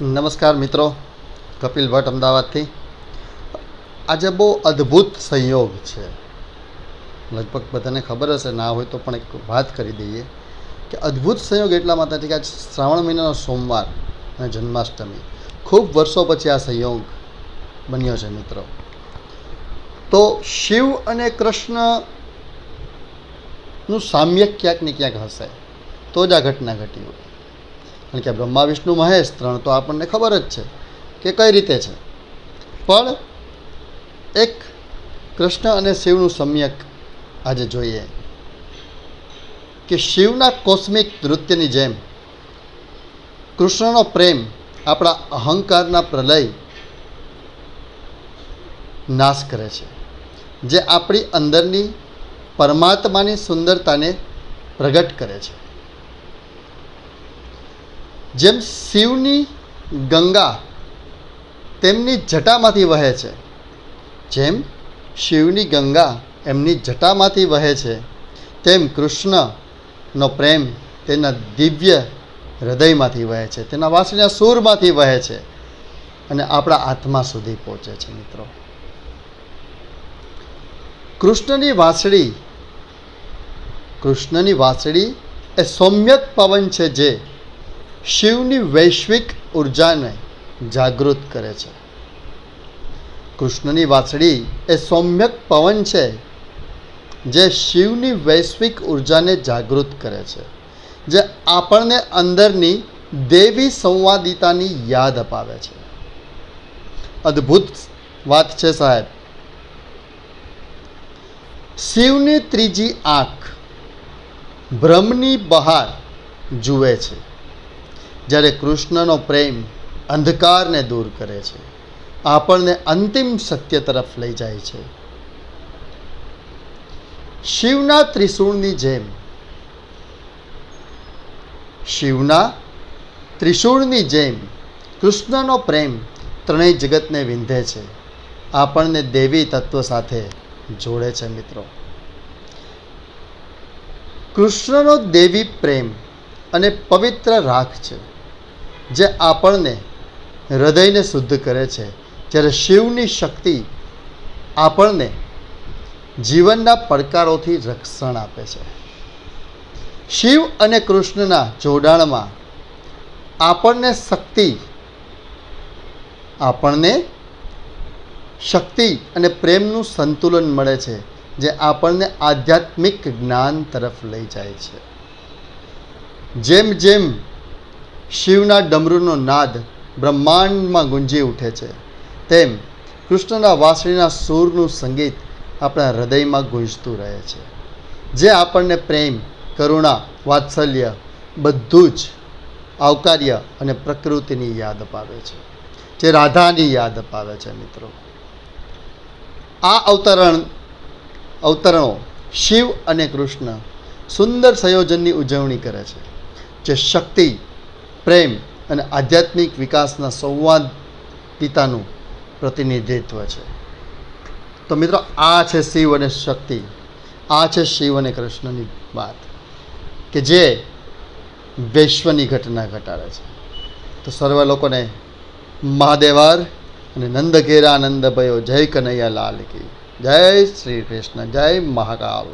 નમસ્કાર મિત્રો, કપિલ ભટ્ટ અમદાવાદથી. આજે બહુ અદ્ભુત સંયોગ છે. લગભગ બધાને ખબર હશે, ના હોય તો પણ એક વાત કરી દઈએ કે અદ્ભુત સંયોગ એટલા માટે કે આજ શ્રાવણ મહિનાનો સોમવાર અને જન્માષ્ટમી, ખૂબ વર્ષો પછી આ સંયોગ બન્યો છે મિત્રો. તો શિવ અને કૃષ્ણનું સામ્યક ક્યાંક ને ક્યાંક હશે તો જ આ ઘટના ઘટી હોય. કારણ કે બ્રહ્મા વિષ્ણુ મહેશ ત્રણ તો આપણને ખબર જ છે કે કઈ રીતે છે, પણ એક કૃષ્ણ અને શિવનું સમ્યક આજે જોઈએ કે શિવના કોસ્મિક નૃત્યની જેમ કૃષ્ણનો પ્રેમ આપણા અહંકારના પ્રલય નાશ કરે છે, જે આપણી અંદરની પરમાત્માની સુંદરતાને પ્રગટ કરે છે. જેમ શિવની ગંગા તેમની જટામાંથી વહે છે, જેમ શિવની ગંગા એમની જટામાંથી વહે છે, તેમ કૃષ્ણનો પ્રેમ તેના દિવ્ય હૃદયમાંથી વહે છે, તેના વાસણીના સૂરમાંથી વહે છે અને આપણા આત્મા સુધી પહોંચે છે મિત્રો. કૃષ્ણની વાંસળી એ સૌમ્યક પવન છે જે શિવની વૈશ્વિક ઉર્જાને જાગૃત કરે છે. કૃષ્ણની વાંસળી એ સૌમ્યક પવન છે જે શિવની વૈશ્વિક ઉર્જાને જાગૃત કરે છે, જે આપણને અંદરની દેવી સંવાદિતાની યાદ અપાવે છે. અદ્ભુત વાત છે સાહેબ. શિવની ત્રીજી આંખ બ્રહ્મની બહાર જુએ છે, જ્યારે કૃષ્ણનો પ્રેમ અંધકારને દૂર કરે છે, આપણને અંતિમ સત્ય તરફ લઈ જાય છે. શિવના ત્રિશૂળની જેમ કૃષ્ણનો પ્રેમ ત્રણેય જગતને વિંધે છે, આપણને દેવી તત્વ સાથે જોડે છે મિત્રો. કૃષ્ણનો દેવી પ્રેમ અને પવિત્ર રાખ છે જે આપણને હૃદયને શુદ્ધ કરે છે, જ્યારે શિવની શક્તિ આપણને જીવનના પડકારોથી રક્ષણ આપે છે. શિવ અને કૃષ્ણના જોડાણમાં આપણને શક્તિ અને પ્રેમનું સંતુલન મળે છે, જે આપણને આધ્યાત્મિક જ્ઞાન તરફ લઈ જાય છે. જેમ જેમ શિવના ડમરૂનો નાદ બ્રહ્માંડમાં ગુંજી ઉઠે છે, તેમ કૃષ્ણના વાંસળીના સૂરનું સંગીત આપણા હૃદયમાં ગુંજતું રહે છે, જે આપણને પ્રેમ, કરુણા, વાત્સલ્ય બધું જ આવકાર્ય અને પ્રકૃતિની યાદ અપાવે છે, જે રાધાની યાદ અપાવે છે મિત્રો. આ અવતરણો શિવ અને કૃષ્ણ સુંદર સંયોજનની ઉજવણી કરે છે, જે શક્તિ, પ્રેમ અને આધ્યાત્મિક વિકાસના સંવાદિતાનું પ્રતિનિધિત્વ છે. તો મિત્રો, આ છે શિવ અને શક્તિ, આ છે શિવ અને કૃષ્ણની વાત કે જે વૈશ્વની ઘટના ઘટાડે છે. તો સર્વ લોકોને મહાદેવાર અને નંદ ઘેરા નંદ ભયો, જય કનૈયા લાલ કી જય. શ્રી કૃષ્ણ, જય મહાકાલ.